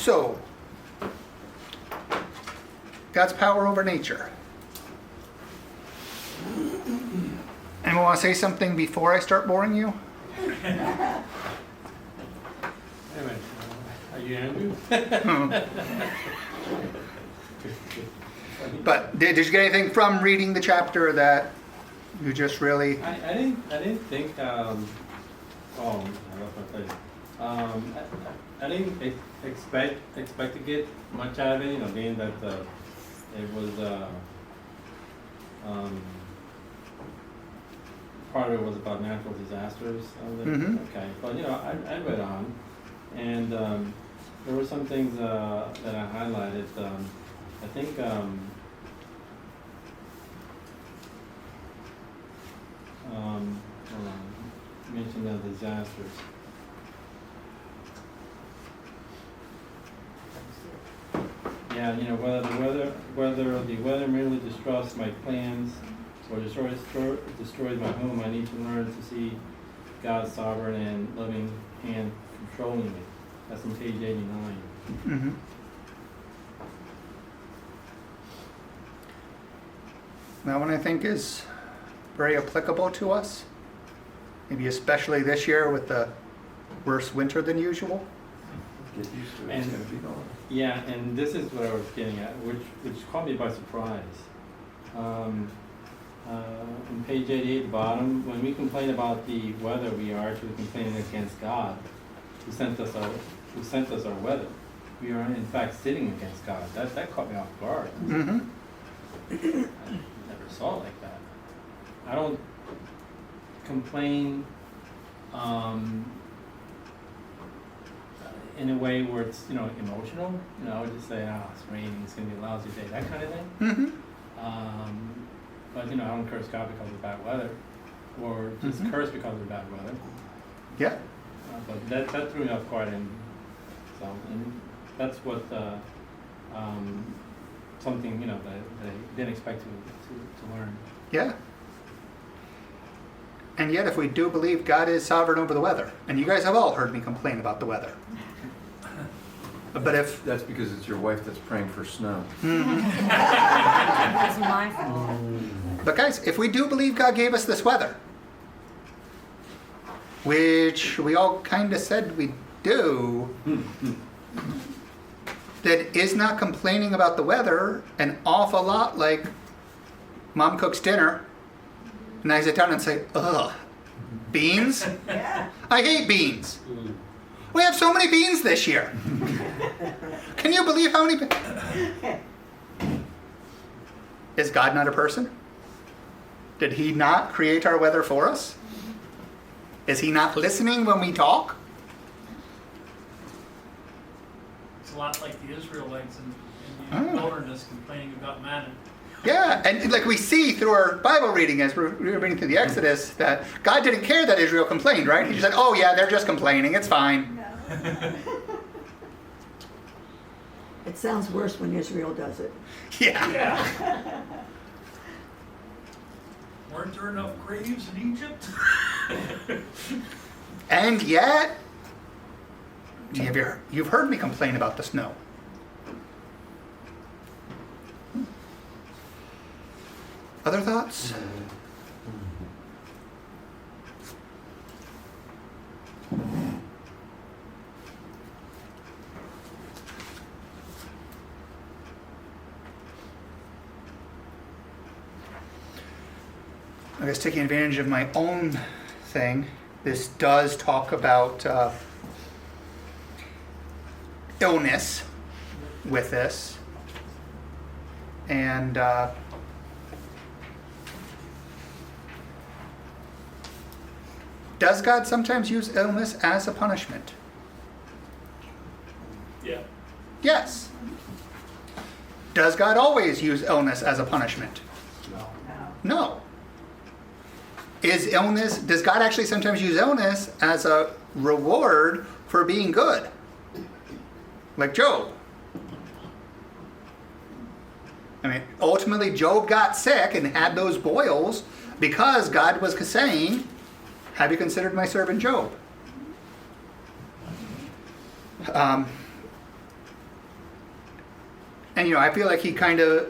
So, God's power over nature. Anyone want to say something before I start boring you? Anyway, are you Andrew? But did you get anything from reading the chapter that you just really... I didn't think, I lost my place. I didn't expect to get much out of it, being that it was, part of it was about natural disasters. Okay, but I read on, and there were some things that I highlighted. I think hold on, you mentioned the disasters. Yeah, whether the weather merely disrupts my plans or destroys my home, I need to learn to see God's sovereign and loving hand controlling it. That's on page 89. Mm-hmm. That one I think is very applicable to us. Maybe especially this year with the worse winter than usual. Get used to it, it's gonna be gone. Yeah, and this is what I was getting at, which caught me by surprise. On page 88 at the bottom, when we complain about the weather, we are actually complaining against God, who sent us our weather. We are in fact sinning against God. That caught me off guard. Mm-hmm. I never saw it like that. I don't complain in a way where it's emotional. I would just say, it's raining, it's gonna be a lousy day, that kind of thing. Mm-hmm. But I don't curse God because of bad weather, or just curse because of bad weather. Yeah. But that threw me off guard, and that's what something that I didn't expect to learn. Yeah. And yet, if we do believe God is sovereign over the weather, and you guys have all heard me complain about the weather. But if... That's because it's your wife that's praying for snow. That's my fault. But guys, if we do believe God gave us this weather, which we all kind of said we do, then is not complaining about the weather an awful lot like Mom cooks dinner, and I sit down and say, ugh, beans? Yeah. I hate beans. We have so many beans this year. Can you believe how many? Is God not a person? Did he not create our weather for us? Is he not listening when we talk? It's a lot like the Israelites in the wilderness complaining about manna. Yeah, and like we see through our Bible reading as we're reading through the Exodus that God didn't care that Israel complained, right? He just said, oh yeah, they're just complaining, it's fine. It sounds worse when Israel does it. Yeah. Weren't there enough graves in Egypt? And yet, you've heard me complain about the snow. Other thoughts? I guess taking advantage of my own thing, this does talk about illness with this. And does God sometimes use illness as a punishment? Yeah. Yes. Does God always use illness as a punishment? No. Does God actually sometimes use illness as a reward for being good? Like Job. I mean, ultimately Job got sick and had those boils because God was saying, have you considered my servant Job? And I feel like he kind of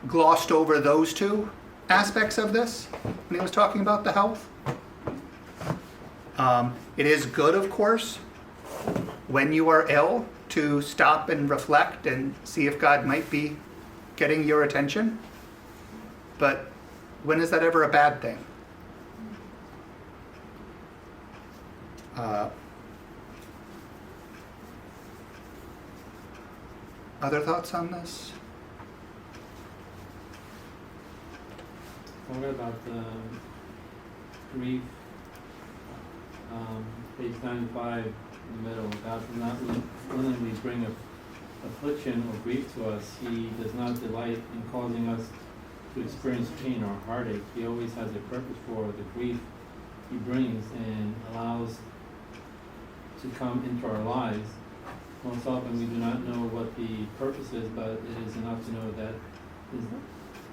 glossed over those two aspects of this when he was talking about the health. It is good, of course, when you are ill to stop and reflect and see if God might be getting your attention. But when is that ever a bad thing? Other thoughts on this? What about the grief? Page 95 in the middle. God does not willingly bring affliction or grief to us. He does not delight in causing us to experience pain or heartache. He always has a purpose for the grief he brings and allows to come into our lives. Most often we do not know what the purpose is, but it is enough to know that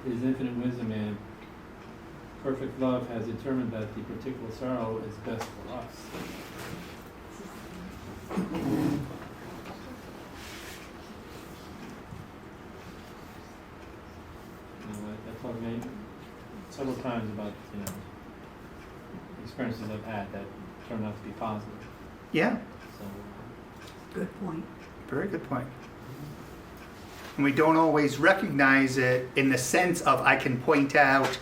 His infinite wisdom and perfect love has determined that the particular sorrow is best for us. I talked several times about experiences I've had that turned out to be positive. Yeah, So Good point. very good point. And we don't always recognize it in the sense of I can point out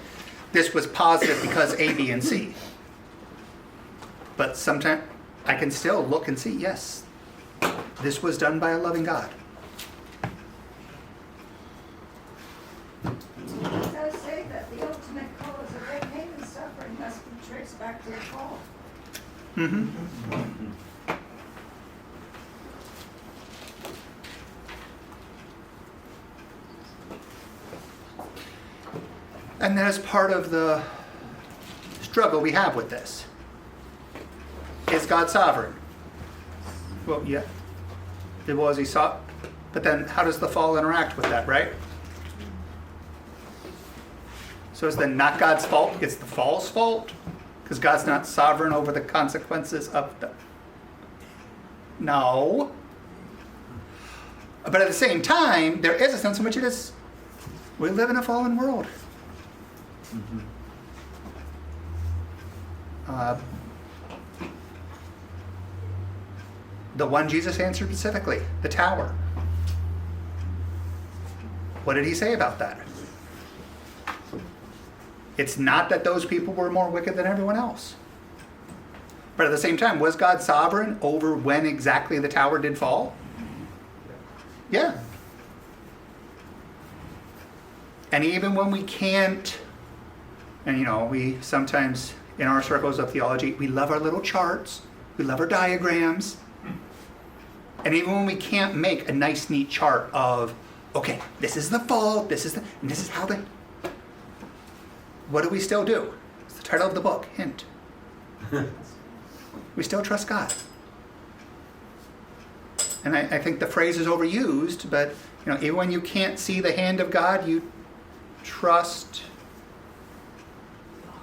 this was positive because A, B, and C. But sometimes I can still look and see, yes, this was done by a loving God. It does say that the ultimate cause of all pain and suffering must be traced back to the fall. Mm-hmm. And that is part of the struggle we have with this. Is God sovereign? Well, yeah. It was, he saw. But then how does the fall interact with that, right? So is then not God's fault, it's the fall's fault? Because God's not sovereign over the consequences of the... No. But at the same time, there is a sense in which it is, we live in a fallen world. The one Jesus answered specifically, the tower. What did he say about that? It's not that those people were more wicked than everyone else. But at the same time, was God sovereign over when exactly the tower did fall? Yeah. And even when we can't, and we sometimes, in our circles of theology, we love our little charts, we love our diagrams. And even when we can't make a nice, neat chart of, okay, this is the fault, and this is how the... What do we still do? It's the title of the book, hint. We still trust God. And I think the phrase is overused, but even when you can't see the hand of God, you trust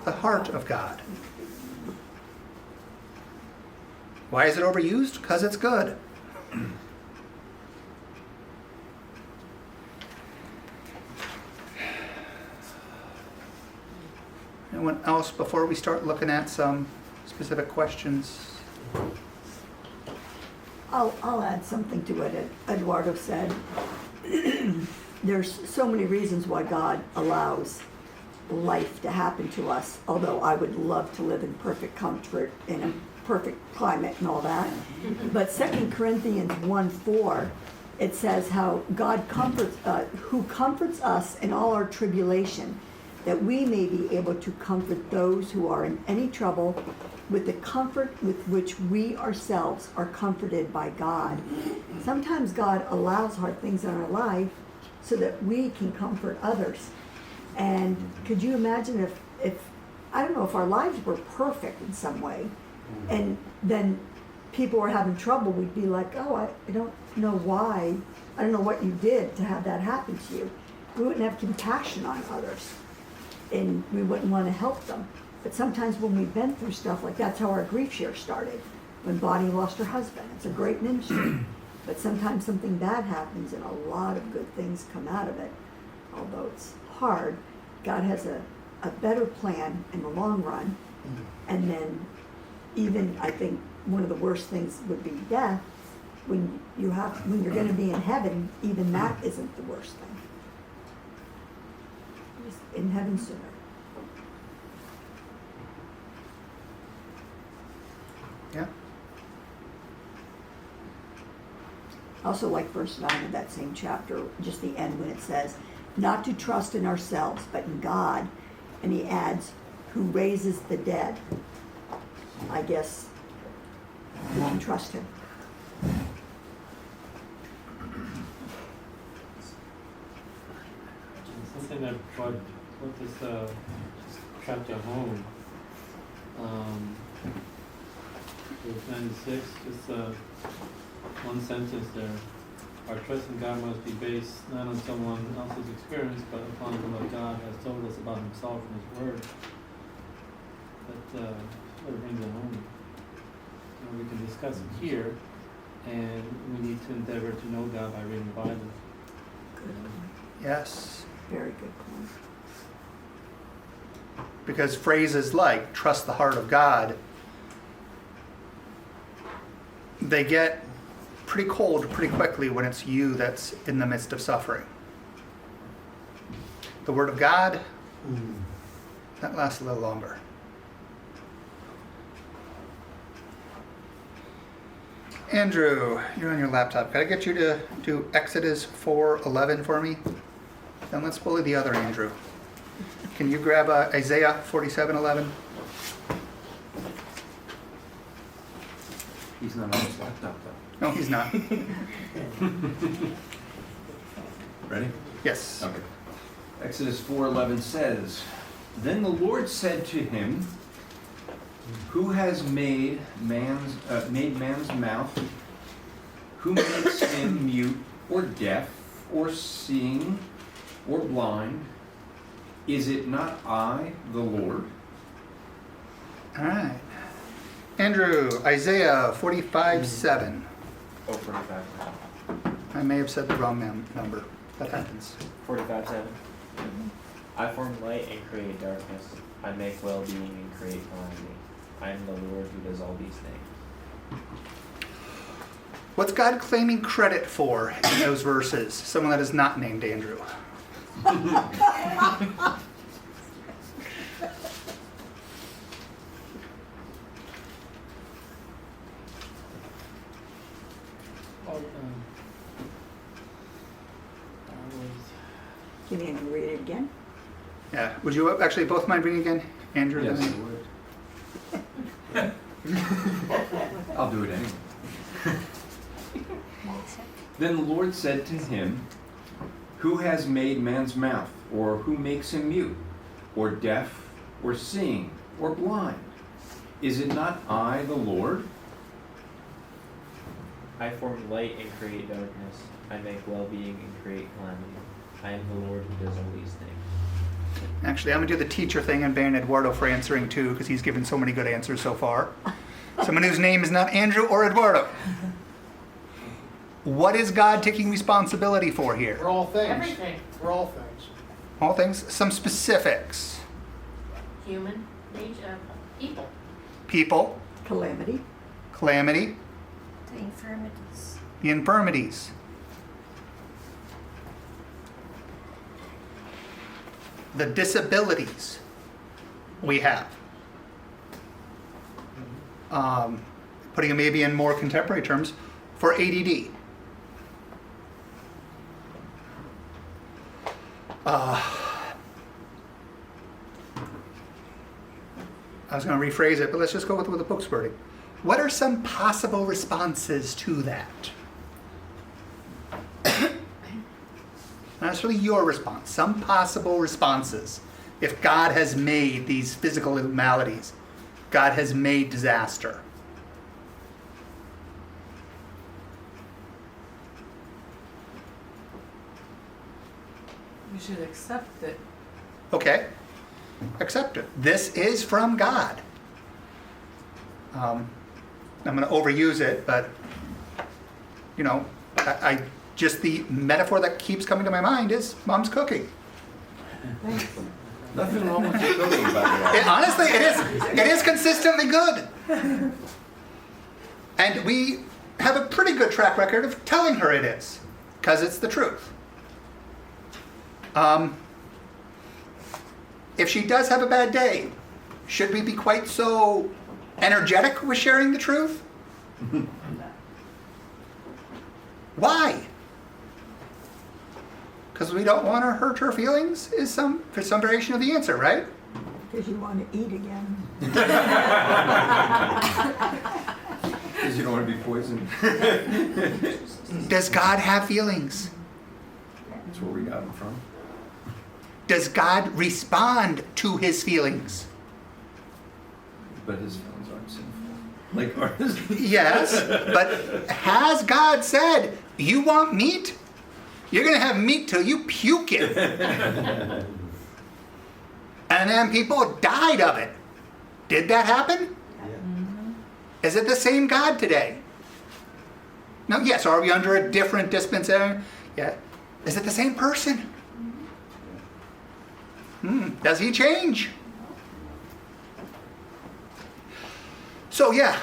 the heart of God. Why is it overused? Because it's good. Anyone else before we start looking at some specific questions? I'll add something to what Eduardo said. There's so many reasons why God allows life to happen to us, although I would love to live in perfect comfort in a perfect climate and all that. But 2 Corinthians 1:4, it says how God comforts, who comforts us in all our tribulation, that we may be able to comfort those who are in any trouble with the comfort with which we ourselves are comforted by God. Sometimes God allows hard things in our life so that we can comfort others. And could you imagine if I don't know, if our lives were perfect in some way, and then people were having trouble, we'd be like, oh, I don't know why, I don't know what you did to have that happen to you. We wouldn't have compassion on others, and we wouldn't want to help them. But sometimes when we've been through stuff, like that's how our grief share started, when Bonnie lost her husband. It's a great ministry. But sometimes something bad happens and a lot of good things come out of it. Although it's hard, God has a better plan in the long run. And then even, I think, one of the worst things would be death. When you're gonna be in heaven, even that isn't the worst thing. You're just in heaven sooner. Yeah. Also like verse 9 of that same chapter, just the end when it says, not to trust in ourselves, but in God. And he adds, who raises the dead. I guess we can trust him. Something that brought this chapter home, verse 96, just one sentence there. Our trust in God must be based not on someone else's experience, but upon what God has told us about himself and his word. That sort of brings it home. We can discuss it here, and we need to endeavor to know God by reading the Bible. Good. Yes. Very good point. Because phrases like trust the heart of God, they get pretty cold pretty quickly when it's you that's in the midst of suffering. The Word of God, that lasts a little longer. Andrew, you're on your laptop. Can I get you to do Exodus 4:11 for me? Then let's bully the other Andrew. Can you grab Isaiah 47:11? He's not on his laptop though. No, he's not. Ready? Yes. Okay. Exodus 4:11 says, Then the Lord said to him, Who has made man's mouth? Who makes him mute or deaf or seeing or blind? Is it not I, the Lord? All right. Andrew, Isaiah 45:7. Oh, 45. I may have said the wrong number. That happens. 45:7. I form light and create darkness. I make well-being and create calamity. I am the Lord who does all these things. What's God claiming credit for in those verses? Someone that is not named Andrew. Can you read it again? Yeah. Would you actually both mind reading again, Andrew? Yes, then? I would. I'll do it anyway. Then the Lord said to him, Who has made man's mouth, or who makes him mute, or deaf, or seeing, or blind? Is it not I, the Lord? I form light and create darkness. I make well-being and create calamity. I am the Lord who does all these things. Actually, I'm going to do the teacher thing and ban Eduardo for answering too, because he's given so many good answers so far. Someone whose name is not Andrew or Eduardo. What is God taking responsibility for here? We're all things. Everything. We're all things. All things. Some specifics. Human nature, people. People, Calamity. calamity, The infirmities. the infirmities. The disabilities we have. Putting it maybe in more contemporary terms, for ADD. I was going to rephrase it, but let's just go with the book's wording. What are some possible responses to that? Not necessarily your response, some possible responses. If God has made these physical maladies, God has made disaster. You should accept it. Okay, accept it. This is from God. I'm going to overuse it, but, I just the metaphor that keeps coming to my mind is mom's cooking. Nothing wrong with your cooking, by the way. Honestly, it is consistently good. And we have a pretty good track record of telling her it is, because it's the truth. If she does have a bad day, should we be quite so energetic with sharing the truth? Why? Because we don't want to hurt her feelings is some variation of the answer, right? Because you want to eat again. Because you don't want to be poisoned. Does God have feelings? That's where we got them from. Does God respond to his feelings? But his feelings aren't sinful. Like ours. Yes, but has God said, you want meat? You're going to have meat till you puke it. And then people died of it. Did that happen? Is it the same God today? No, yes. Are we under a different dispensation? Yeah. Is it the same person? Does he change? So yeah,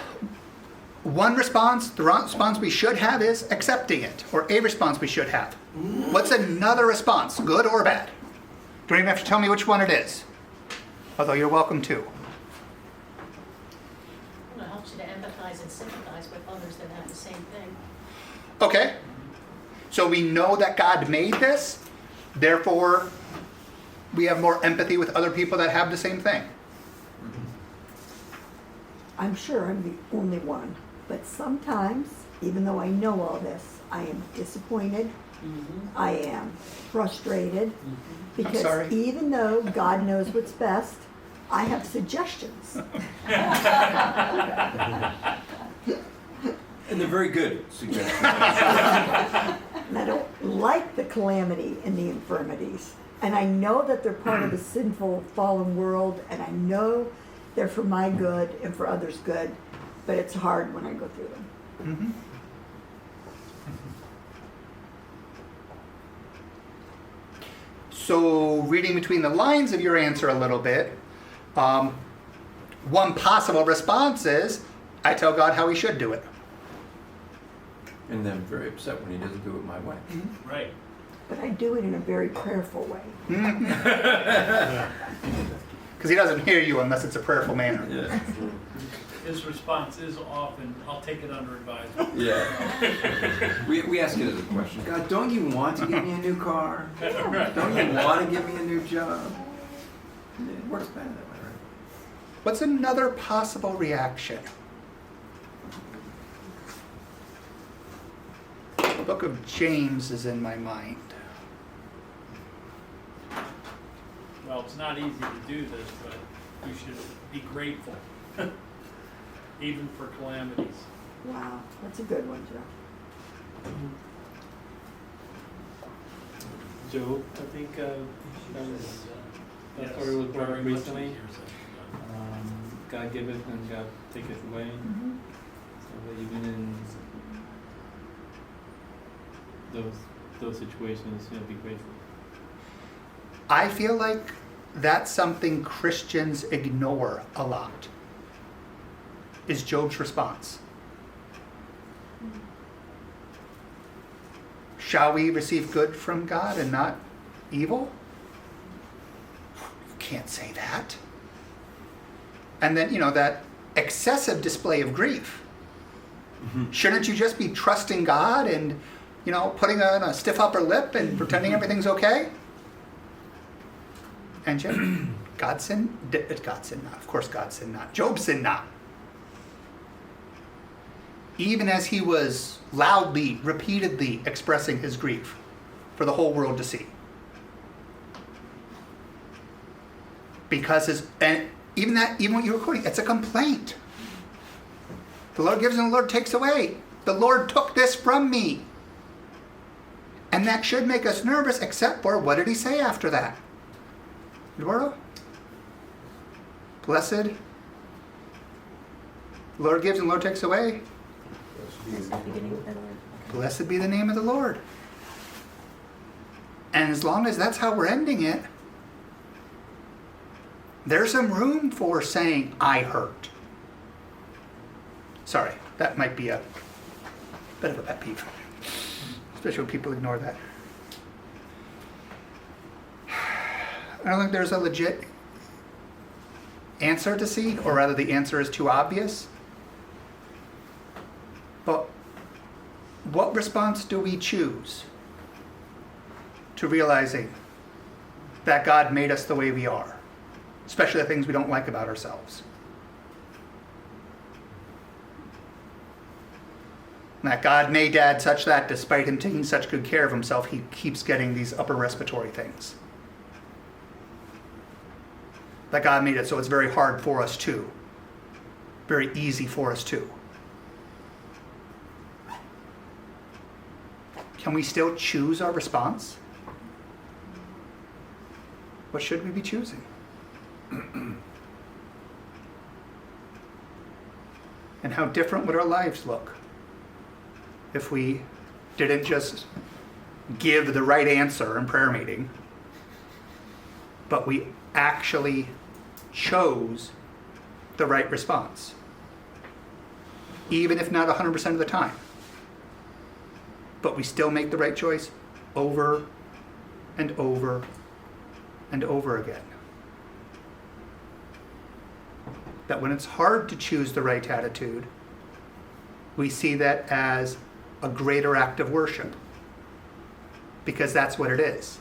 one response, the response we should have is accepting it, or a response we should have. What's another response, good or bad? Don't even have to tell me which one it is, although you're welcome to. Well, it helps you to empathize and sympathize with others that have the same thing. Okay, so we know that God made this, therefore we have more empathy with other people that have the same thing. I'm sure I'm the only one, but sometimes, even though I know all this, I am disappointed. I am frustrated because sorry. even though God knows what's best, I have suggestions. And they're very good suggestions. And I don't like the calamity and the infirmities. And I know that they're part of a sinful, fallen world, and I know they're for my good and for others' good, but it's hard when I go through them. So reading between the lines of your answer a little bit, one possible response is, I tell God how he should do it. And then I'm very upset when he doesn't do it my way. Right. But I do it in a very prayerful way. Because he doesn't hear you unless it's a prayerful manner. Yeah. His response is often, I'll take it under advisement. Yeah. We ask it as a question. God, don't you want to give me a new car? Don't you want to give me a new job? It works better that way, right? What's another possible reaction? The book of James is in my mind. Well, it's not easy to do this, but you should be grateful, even for calamities. Wow, that's a good one, Joe. Job, I think that Yes, story was brought very up much recently. easier said than God giveth and God taketh away. So that even in those situations, be grateful. I feel like that's something Christians ignore a lot, is Job's response. Shall we receive good from God and not evil? You can't say that. And then, that excessive display of grief. Shouldn't you just be trusting God and, putting on a stiff upper lip and pretending everything's okay? And yet, God sinned not. Of course God sinned not. Job sinned not. Even as he was loudly, repeatedly expressing his grief for the whole world to see. Because even what you were quoting, it's a complaint. The Lord gives and the Lord takes away. The Lord took this from me. And that should make us nervous, except for, what did he say after that? Eduardo? Blessed. The Lord gives and the Lord takes away. Blessed be the name of the Lord. And as long as that's how we're ending it, there's some room for saying, I hurt. Sorry, that might be a bit of a pet peeve, especially when people ignore that. I don't think there's a legit answer to see, or rather the answer is too obvious. But what response do we choose to realizing that God made us the way we are, especially the things we don't like about ourselves? And that God made Dad such that despite him taking such good care of himself, he keeps getting these upper respiratory things. That God made it so it's very hard for us too. Very easy for us too. Can we still choose our response? What should we be choosing? And how different would our lives look if we didn't just give the right answer in prayer meeting, but we actually chose the right response, even if not 100% of the time. But we still make the right choice over and over and over again. That when it's hard to choose the right attitude, we see that as a greater act of worship, because that's what it is.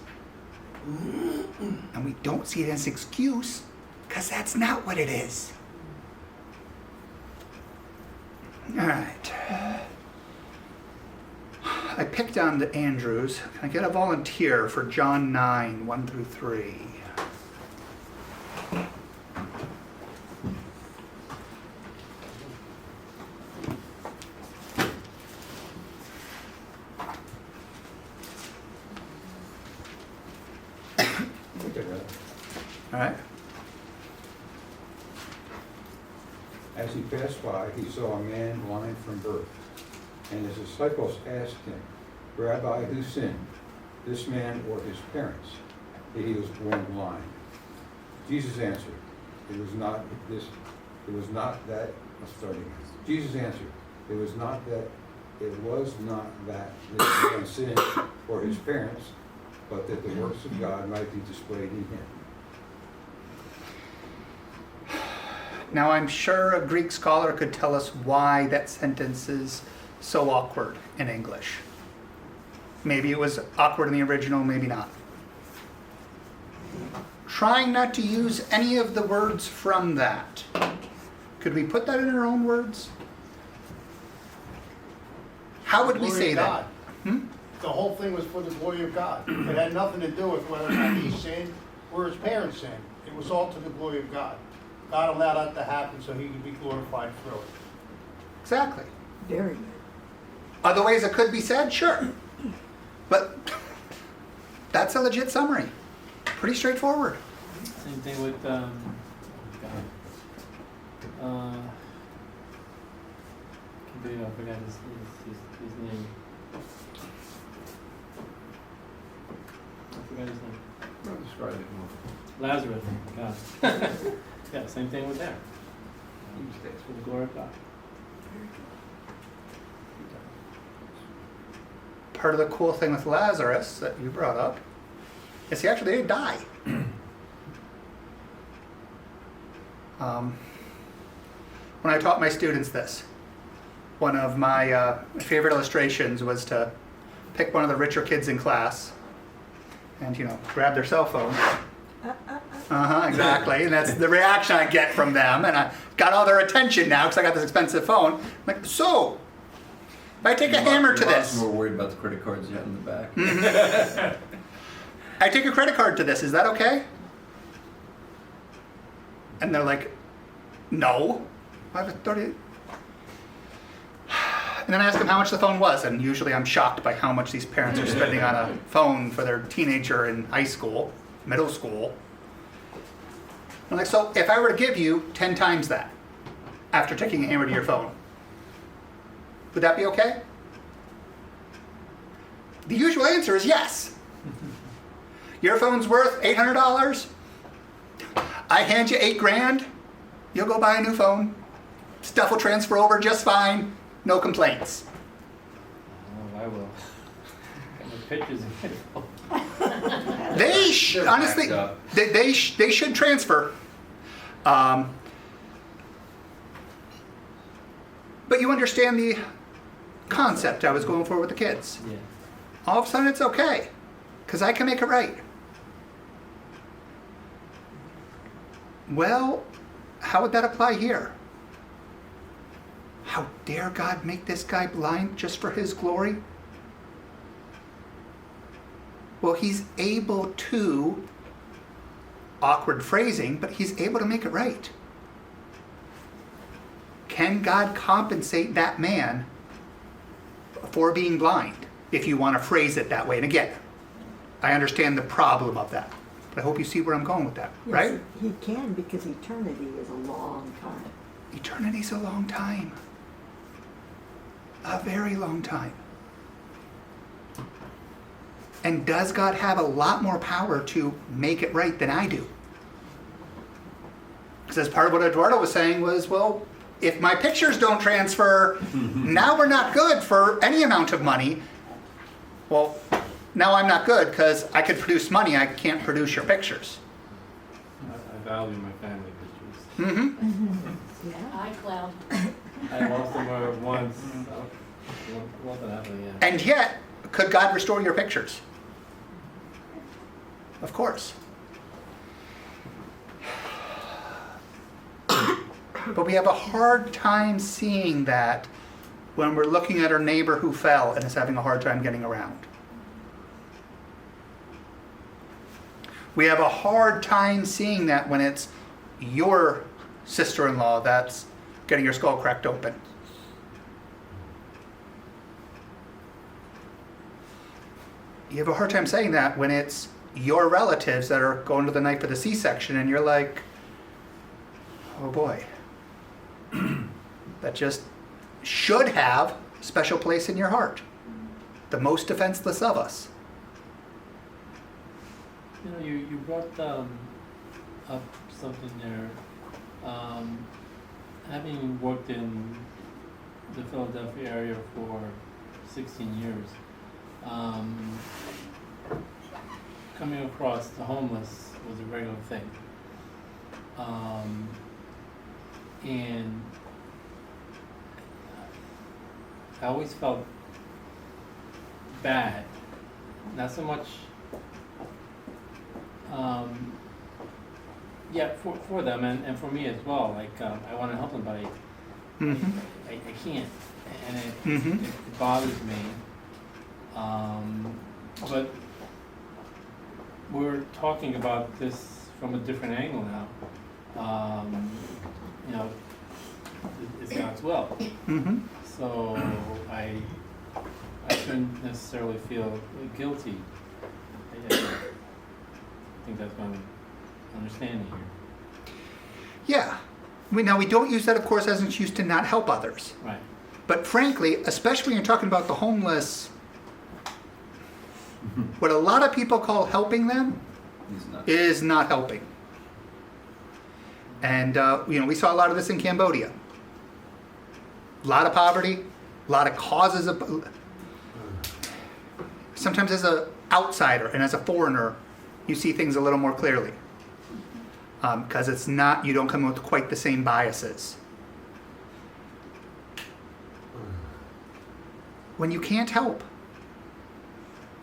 And we don't see it as an excuse, because that's not what it is. All right. I picked on the Andrews. Can I get a volunteer for John 9, 1 through 3? All right. As he passed by, he saw a man blind from birth. And his disciples asked him, Rabbi, who sinned, this man or his parents, that he was born blind? Jesus answered, Jesus answered, it was not that this man sinned or his parents, but that the works of God might be displayed in him. Now, I'm sure a Greek scholar could tell us why that sentence is so awkward in English. Maybe it was awkward in the original, maybe not. Trying not to use any of the words from that. Could we put that in our own words? How would we Glory say of that? God. The whole thing was for the glory of God. It had nothing to do with whether or not he sinned or his parents sinned. It was all to the glory of God. God allowed that to happen so he could be glorified through it. Exactly. Very good. Other ways it could be said, sure. But that's a legit summary. Pretty straightforward. Same thing with, I forgot his name. I forgot his name. I'll describe it more. Lazarus, God. Yeah, same thing with there. It's for the glory of God. Part of the cool thing with Lazarus that you brought up is he actually didn't die. When I taught my students this, one of my favorite illustrations was to pick one of the richer kids in class and, grab their cell phone. Exactly. And that's the reaction I get from them. And I got all their attention now because I got this expensive phone. I'm like, so, if I take a hammer to this. We're worried about the credit cards yet in the back. I take a credit card to this, is that okay? And they're like, no. I have a 30. And then I ask them how much the phone was, and usually I'm shocked by how much these parents are spending on a phone for their teenager in high school, middle school. I'm like, so if I were to give you 10 times that after taking a hammer to your phone, would that be okay? The usual answer is yes. Your phone's worth $800. I hand you $8,000. You'll go buy a new phone. Stuff will transfer over just fine. No complaints. Oh, I will. Got my pictures in it. They're Honestly, backed up. they should transfer. But you understand the concept I was going for with the kids. Yeah. All of a sudden it's okay, because I can make it right. Well, how would that apply here? How dare God make this guy blind just for his glory? Well, he's able to, awkward phrasing, but he's able to make it right. Can God compensate that man for being blind, if you want to phrase it that way? And again, I understand the problem of that, but I hope you see where I'm going with that, Yes, right? He can, because eternity is a long time. Eternity's a long time. A very long time. And does God have a lot more power to make it right than I do? Because as part of what Eduardo was saying was, well, if my pictures don't transfer, now we're not good for any amount of money. Well, now I'm not good because I could produce money, I can't produce your pictures. I value my family pictures. Mm-hmm. Yeah. iCloud. I lost them once. Wasn't happening yet. And yet, could God restore your pictures? Of course. But we have a hard time seeing that when we're looking at our neighbor who fell and is having a hard time getting around. We have a hard time seeing that when it's your sister-in-law that's getting her skull cracked open. You have a hard time saying that when it's your relatives that are going to the night for the C-section and you're like, oh boy, that just should have a special place in your heart. The most defenseless of us. You know, you brought up something there. Having worked in the Philadelphia area for 16 years, coming across the homeless was a regular thing. And I always felt bad, not so much for them and for me as well. Like I want to help them, but I can't, and it bothers me. But we're talking about this from a different angle now. You know, it's God's will. Mm-hmm. So I shouldn't necessarily feel guilty. I think that's my understanding here. Yeah. Now, we don't use that, of course, as an excuse to not help others. Right. But frankly, especially when you're talking about the homeless, what a lot of people call helping them He's not. is not helping. And, we saw a lot of this in Cambodia. A lot of poverty, a lot of causes of... Sometimes as an outsider and as a foreigner, you see things a little more clearly. Because it's not, you don't come in with quite the same biases. When you can't help,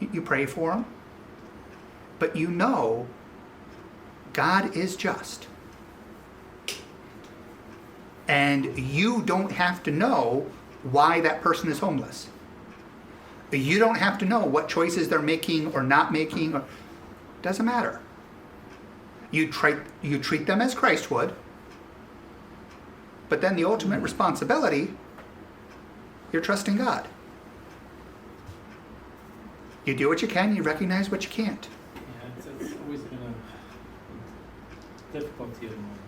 you pray for them, but you know God is just. And you don't have to know why that person is homeless. You don't have to know what choices they're making or not making. Doesn't matter. You treat them as Christ would, but then the ultimate responsibility, you're trusting God. You do what you can, you recognize what you can't. Yeah, it's always been a difficulty at the moment.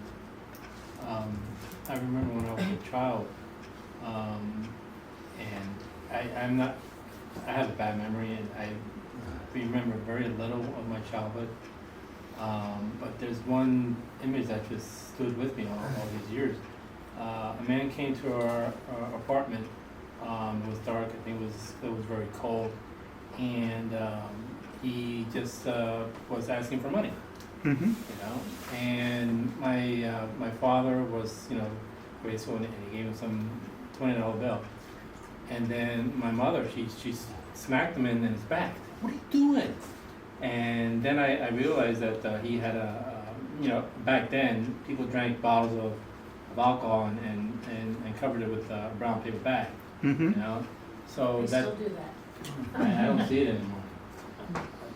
I remember when I was a child, and I'm not I have a bad memory, and I remember very little of my childhood. But there's one image that just stood with me all these years. A man came to our apartment. It was dark. I think it was very cold, and he just was asking for money. Mm-hmm. You know, and my father was, you know, graceful, and he gave him some $20 bill. And then my mother, she smacked him in his back. What are you doing? And then I realized that he had you know, back then people drank bottles of alcohol and covered it with a brown paper bag. Mm-hmm. You know, so They that still do that. I don't see it anymore.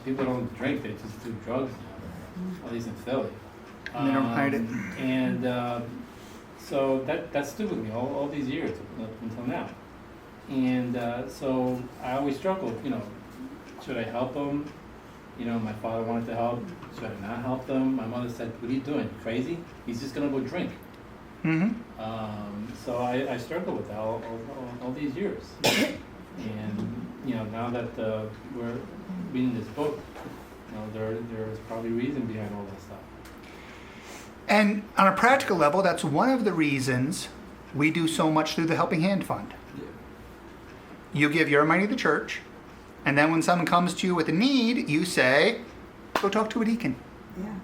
People don't drink; they just do drugs now. At least in Philly. And they don't hide it. And so that stood with me all these years up until now. And so I always struggled. You know, should I help them? You know, my father wanted to help. Should I not help them? My mother said, "What are you doing? Crazy? He's just gonna go drink." Mm-hmm. So I struggled with that all these years. And you know, now that we're reading this book, you know, there's probably reason behind all that stuff. And on a practical level, that's one of the reasons we do so much through the Helping Hand Fund. You give your money to the church, and then when someone comes to you with a need, you say, go talk to a deacon. Yeah.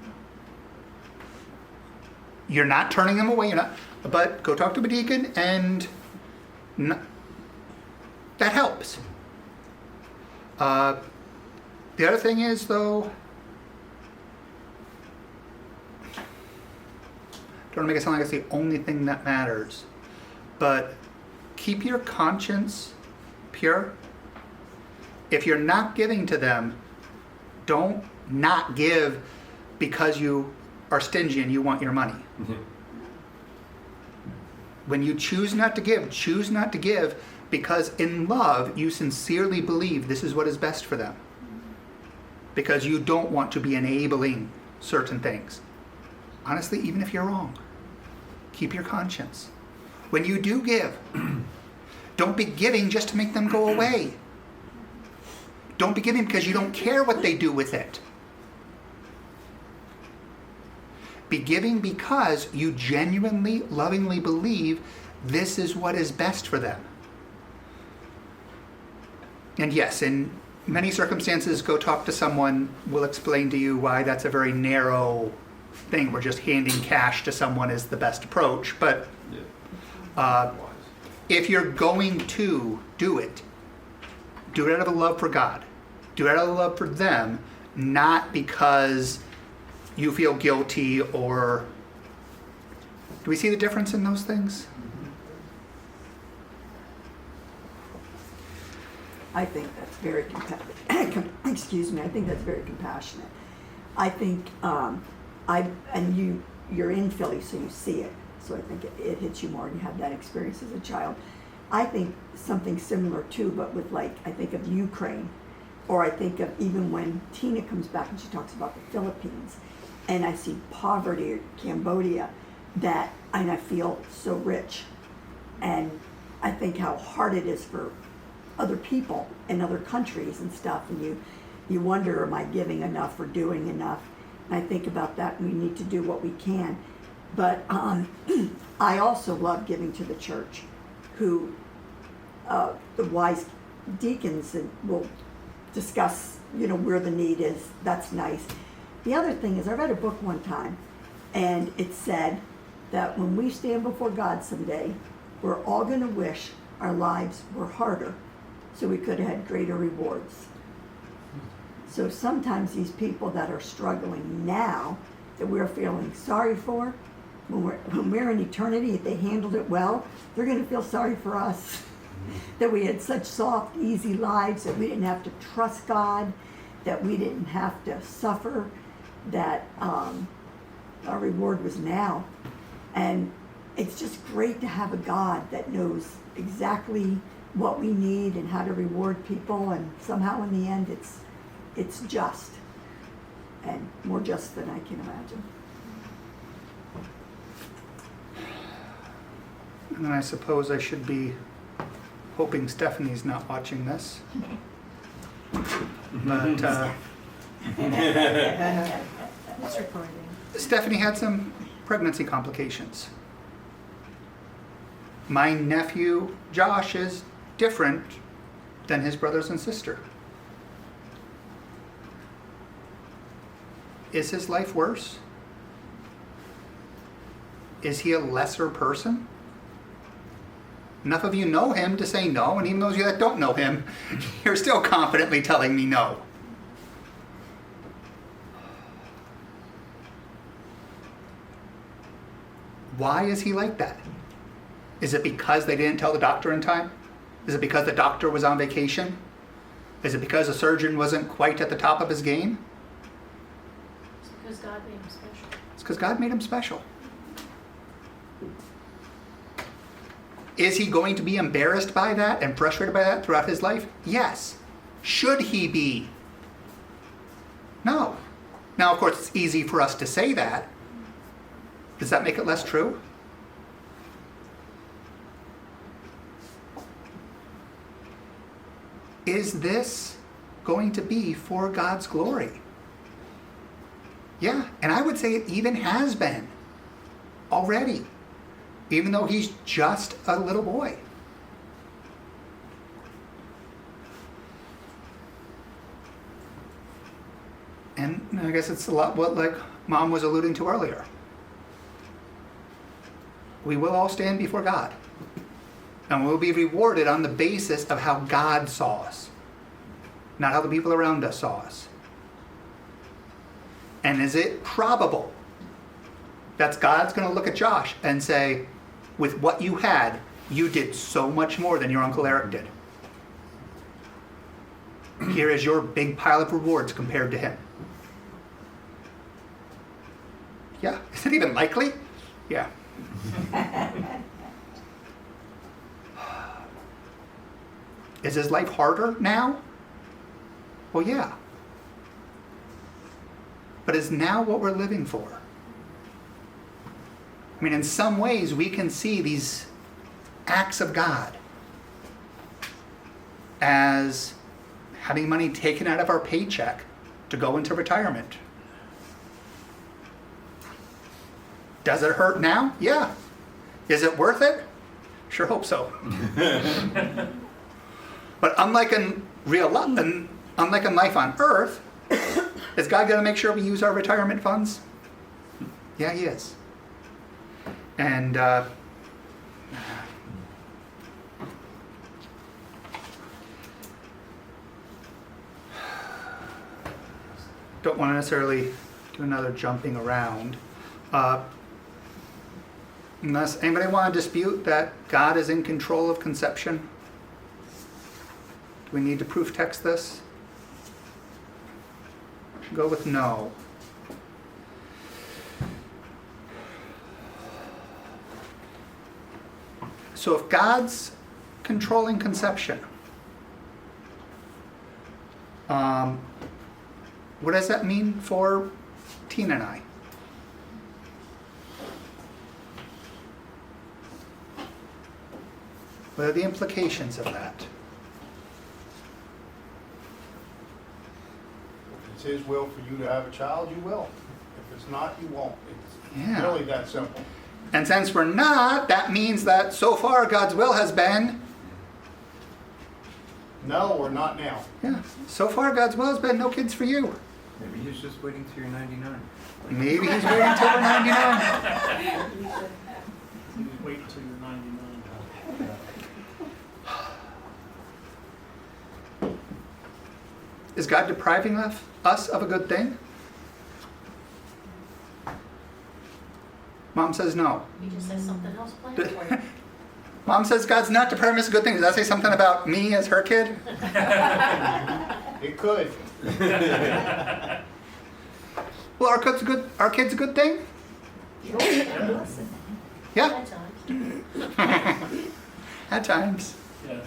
You're not turning them away, but go talk to a deacon, and that helps. The other thing is, though, don't want to make it sound like it's the only thing that matters, but keep your conscience pure. If you're not giving to them, don't not give because you are stingy and you want your money. Mm-hmm. When you choose not to give because in love you sincerely believe this is what is best for them. Because you don't want to be enabling certain things. Honestly, even if you're wrong, keep your conscience. When you do give, don't be giving just to make them go away. Don't be giving because you don't care what they do with it. Be giving because you genuinely, lovingly believe this is what is best for them. And yes, in many circumstances, go talk to someone will explain to you why that's a very narrow thing where just handing cash to someone is the best approach. But if you're going to do it out of a love for God. Do it out of a love for them, not because you feel guilty or... Do we see the difference in those things? I think that's very excuse me. I think that's very compassionate. I think you're in Philly, so you see it. So I think it hits you more, and you have that experience as a child. I think something similar too, but with I think of Ukraine, or I think of even when Tina comes back and she talks about the Philippines, and I see poverty or Cambodia, and I feel so rich, and I think how hard it is for other people in other countries and stuff, and you wonder, am I giving enough or doing enough? And I think about that, and we need to do what we can. But I also love giving to the church, who the wise deacons will discuss, where the need is. That's nice. The other thing is, I read a book one time, and it said that when we stand before God someday, we're all going to wish our lives were harder, so we could have had greater rewards. So sometimes these people that are struggling now, that we're feeling sorry for, when we're in eternity, if they handled it well, they're going to feel sorry for us. That we had such soft, easy lives, that we didn't have to trust God, that we didn't have to suffer, that our reward was now. And it's just great to have a God that knows exactly what we need and how to reward people, and somehow in the end it's just, and more just than I can imagine. And I suppose I should be hoping Stephanie's not watching this. But It's recording. Stephanie had some pregnancy complications. My nephew Josh is different than his brothers and sister. Is his life worse? Is he a lesser person? Enough of you know him to say no, and even those of you that don't know him, you're still confidently telling me no. Why is he like that? Is it because they didn't tell the doctor in time? Is it because the doctor was on vacation? Is it because the surgeon wasn't quite at the top of his game? It's because God made him special. It's because God made him special. Is he going to be embarrassed by that and frustrated by that throughout his life? Yes. Should he be? No. Now, of course, it's easy for us to say that. Does that make it less true? Is this going to be for God's glory? Yeah, and I would say it even has been already, even though he's just a little boy. And I guess it's a lot what like Mom was alluding to earlier. We will all stand before God. And we'll be rewarded on the basis of how God saw us, not how the people around us saw us. And is it probable that God's going to look at Josh and say, with what you had, you did so much more than your Uncle Eric did. Here is your big pile of rewards compared to him. Yeah, is it even likely? Yeah. Is his life harder now? Well, yeah. But is now what we're living for? I mean, in some ways, we can see these acts of God as having money taken out of our paycheck to go into retirement. Does it hurt now? Yeah. Is it worth it? Sure hope so. But unlike in life on Earth, is God going to make sure we use our retirement funds? Yeah, He is. And don't want to necessarily do another jumping around. Unless anybody want to dispute that God is in control of conception? Do we need to proof text this? Go with no. So if God's controlling conception, what does that mean for Tina and I? What are the implications of that? If it's His will for you to have a child, you will. If it's not, you won't. It's Yeah. really that simple. And since we're not, that means that so far God's will has been, No, or not now. yeah, so far God's will has been no kids for you. Maybe he's just waiting till you're 99. Maybe He's waiting until we're 99. You wait until you're 99. Is God depriving us of a good thing? Mom says no. He just has something else planned for you. Mom says God's not depriving us of good things. Does that say something about me as her kid? It could. Well, our kid's a good thing? Listen. Yeah, At times. at times. Yes.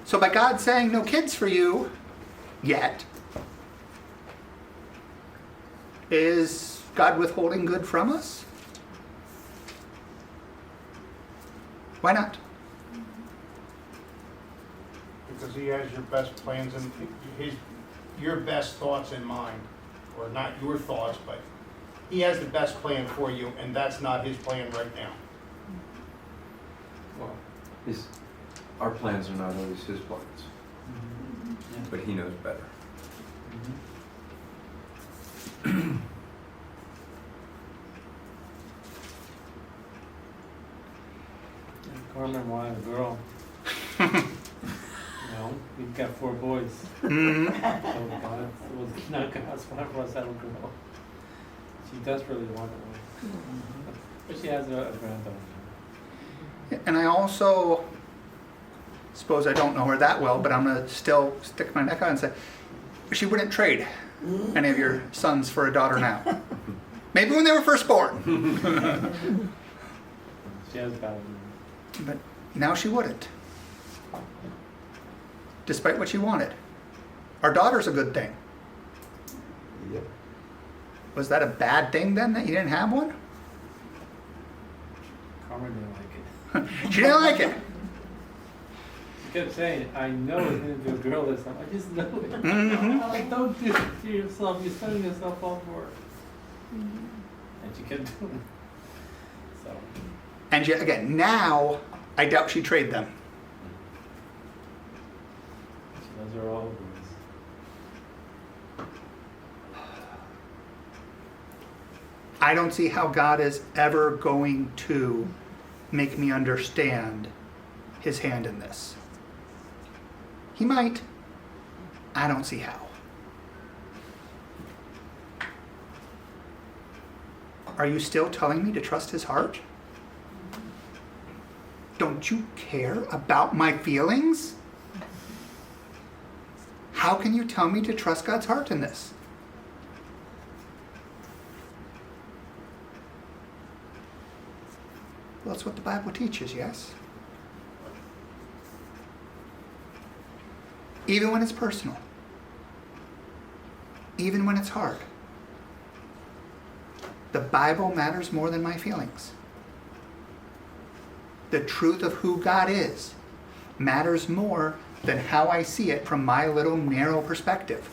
So by God saying no kids for you yet, is God withholding good from us? Why not? Because he has your best plans and your best thoughts in mind, or not your thoughts, but he has the best plan for you, and that's not his plan right now. Well, our plans are not always his plans, Yeah. but he knows better. Carmen wanted a girl. We've got 4 boys. Mhm. So God, it was not God's plan for us to have a girl. She desperately wanted one. But she has a granddaughter. And I also suppose I don't know her that well, but I'm gonna still stick my neck out and say she wouldn't trade any of your sons for a daughter now. Maybe when they were first born, She has about but now she wouldn't. Despite what she wanted. Our daughter's a good thing. Yep. Was that a bad thing then that you didn't have one? Carmen didn't like it. She didn't like it. She kept saying, I know it's gonna be a girl this time. I just know it. Mhm. Like, don't do it to yourself. You're setting yourself up for it. And she kept doing it. So, And yet again, now I doubt she'd trade them. those are all of these. I don't see how God is ever going to make me understand his hand in this. He might. I don't see how. Are you still telling me to trust his heart? Don't you care about my feelings? How can you tell me to trust God's heart in this? Well, that's what the Bible teaches, yes? Even when it's personal. Even when it's hard. The Bible matters more than my feelings. The truth of who God is matters more than how I see it from my little narrow perspective.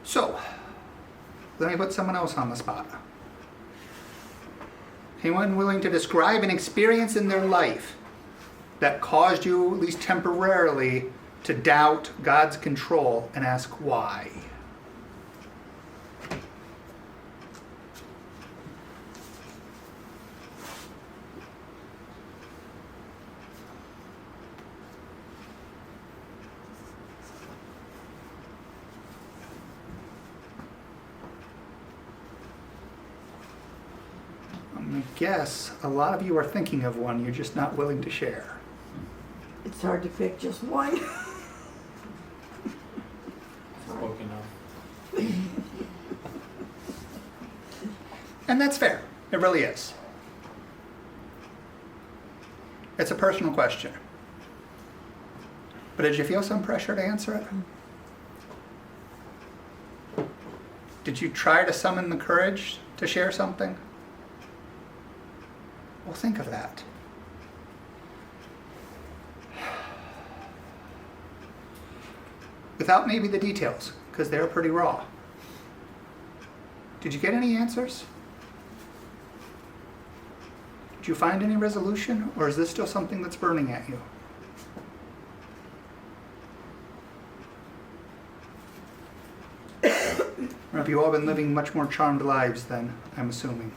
So, let me put someone else on the spot. Anyone willing to describe an experience in their life that caused you, at least temporarily, to doubt God's control and ask why? I guess a lot of you are thinking of one, you're just not willing to share. It's hard to pick just one. Spoken of. And that's fair. It really is. It's a personal question. But did you feel some pressure to answer it? Did you try to summon the courage to share something? Well, think of that. Without maybe the details, because they're pretty raw. Did you get any answers? Did you find any resolution, or is this still something that's burning at you? Or have you all been living much more charmed lives than I'm assuming?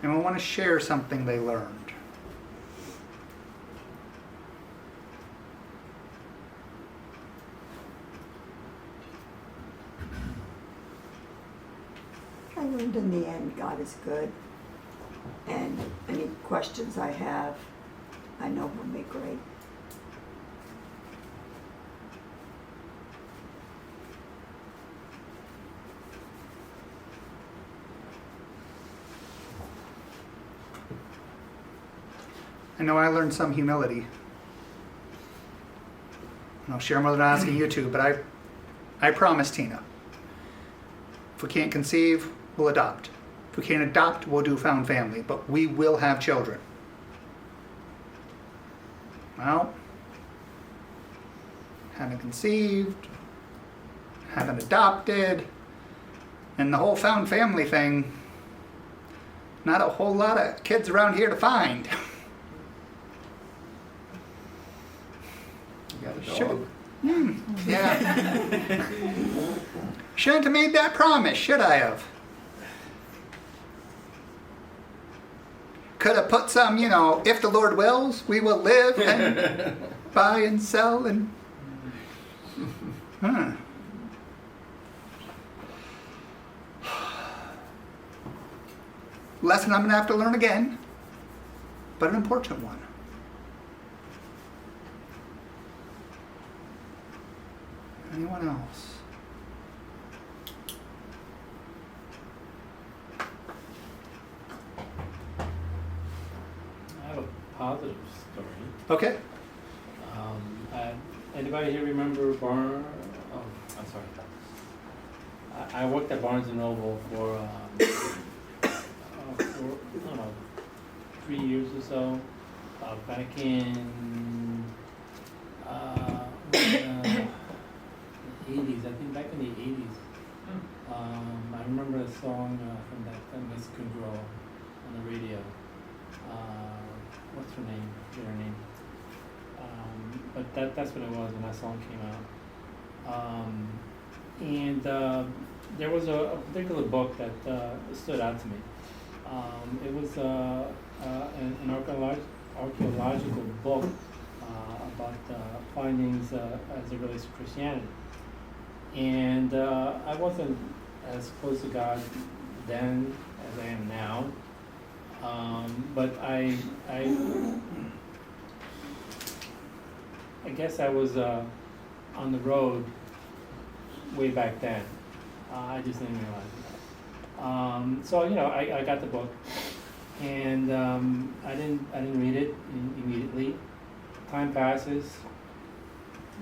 Anyone want to share something they learned? I learned in the end God is good. And any questions I have, I know will be great. I know I learned some humility. I'll share more than I'm asking you to, but I promise, Tina, if we can't conceive, we'll adopt. If we can't adopt, we'll do found family, but we will have children. Well, haven't conceived, haven't adopted, and the whole found family thing, not a whole lot of kids around here to find. You got a Should- dog? Yeah. Shouldn't have made that promise, should I have? Could have put some, if the Lord wills, we will live and buy and sell and. Huh. Lesson I'm going to have to learn again, but an important one. Anyone else? I have a positive story. Okay. Anybody here remember Barnes? Oh, I'm sorry. I worked at Barnes and Noble for I don't know, 3 years or so. Back in the 80s, I think back in the 80s. I remember a song from that Mexican girl on the radio. What's her name? I forget her name. But that's what it was when that song came out. There was a particular book that stood out to me. It was an archaeological book about findings as it relates to Christianity. And I wasn't as close to God then as I am now. But I guess I was on the road way back then. I just didn't realize it. So I got the book, and I didn't read it immediately. Time passes,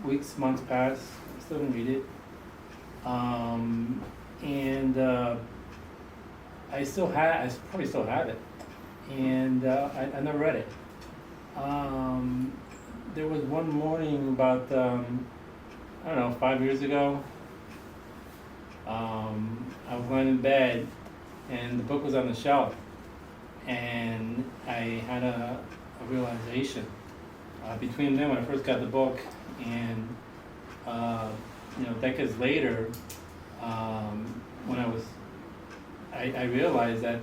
weeks, months pass. I still didn't read it, and I probably still have it, and I never read it. There was one morning about, 5 years ago. I was lying in bed, and the book was on the shelf, and I had a realization. Between then, when I first got the book, and decades later, when I realized that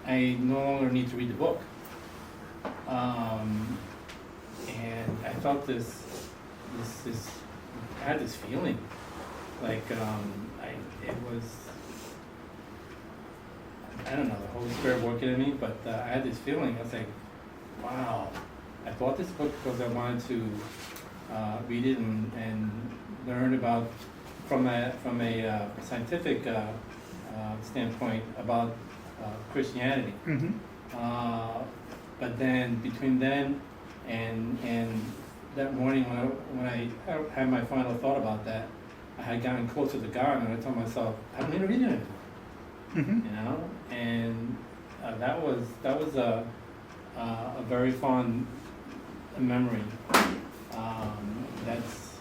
I no longer need to read the book. And I felt I had this feeling, like it was, I don't know, the Holy Spirit working in me, but I had this feeling. I was like, wow, I bought this book because I wanted to read it and learn about, from a scientific standpoint, about Christianity. Mm-hmm. But then between then and that morning when I had my final thought about that, I had gotten closer to God, and I told myself, I don't need to read it anymore. Mm-hmm. And that was a very fond memory. That's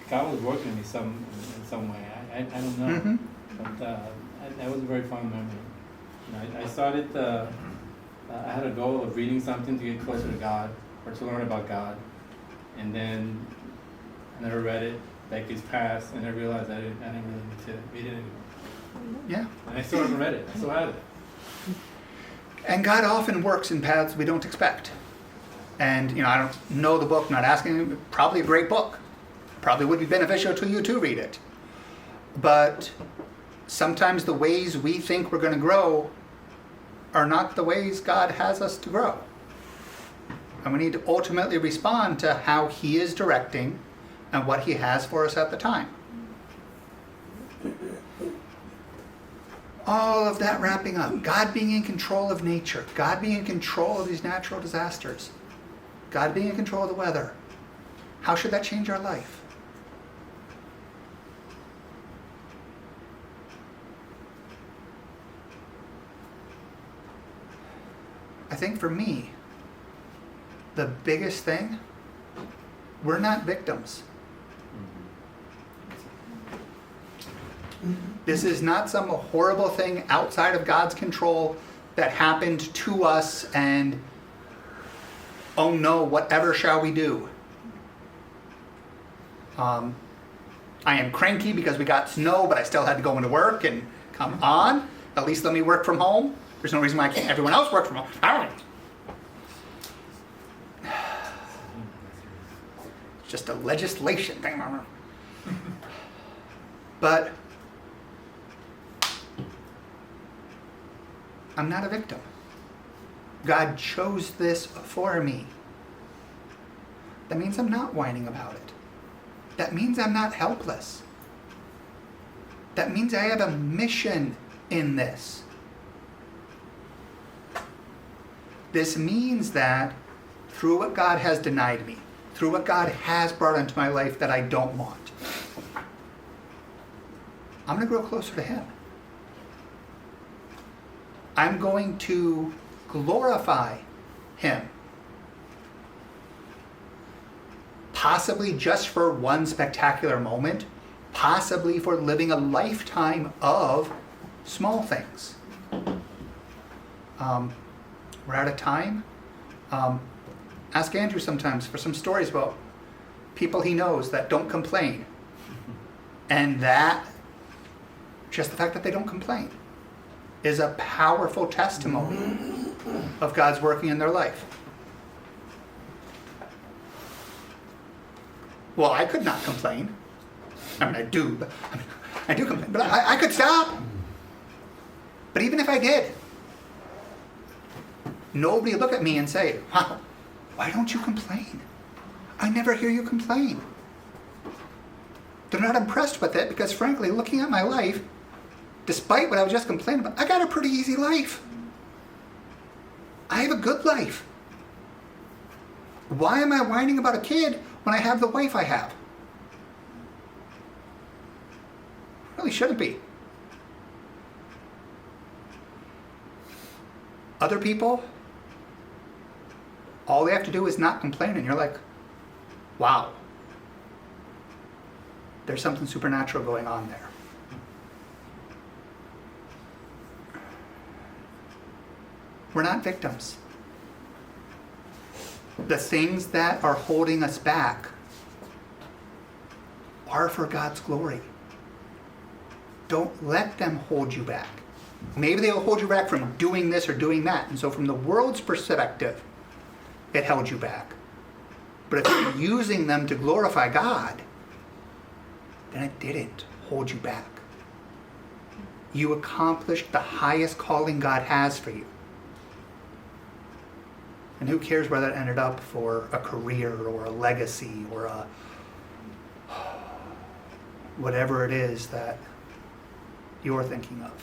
God was working with me in some way. I don't know, Mm-hmm. but that was a very fond memory. I started. I had a goal of reading something to get closer to God or to learn about God, and then I never read it. Decades passed, and I realized I didn't really need to read it anymore. Yeah. And I still haven't read it. I still have it. And God often works in paths we don't expect. And, I don't know the book, not asking you, probably a great book. Probably would be beneficial to you to read it. But sometimes the ways we think we're going to grow are not the ways God has us to grow. And we need to ultimately respond to how He is directing and what He has for us at the time. All of that wrapping up. God being in control of nature. God being in control of these natural disasters. God being in control of the weather. How should that change our life? I think for me, the biggest thing, we're not victims. This is not some horrible thing outside of God's control that happened to us and, oh no, whatever shall we do? I am cranky because we got snow, but I still had to go into work, and come on, at least let me work from home. There's no reason why I can't. Everyone else work from home. It's just a legislation thing. But I'm not a victim. God chose this for me. That means I'm not whining about it. That means I'm not helpless. That means I have a mission in this. This means that through what God has denied me, through what God has brought into my life that I don't want, I'm going to grow closer to Him. I'm going to glorify Him. Possibly just for one spectacular moment, possibly for living a lifetime of small things. We're out of time. Ask Andrew sometimes for some stories about people he knows that don't complain. And that, just the fact that they don't complain, is a powerful testimony of God's working in their life. Well, I could not complain. I mean, I do complain, but I could stop. But even if I did, nobody would look at me and say, wow, why don't you complain? I never hear you complain. They're not impressed with it because, frankly, looking at my life, despite what I was just complaining about, I got a pretty easy life. I have a good life. Why am I whining about a kid when I have the wife I have? Really shouldn't be. Other people, all they have to do is not complain, and you're like, wow, there's something supernatural going on there. We're not victims. The things that are holding us back are for God's glory. Don't let them hold you back. Maybe they will hold you back from doing this or doing that. And so from the world's perspective, it held you back. But if you're using them to glorify God, then it didn't hold you back. You accomplished the highest calling God has for you. And who cares where that ended up for a career or a legacy or a whatever it is that you're thinking of.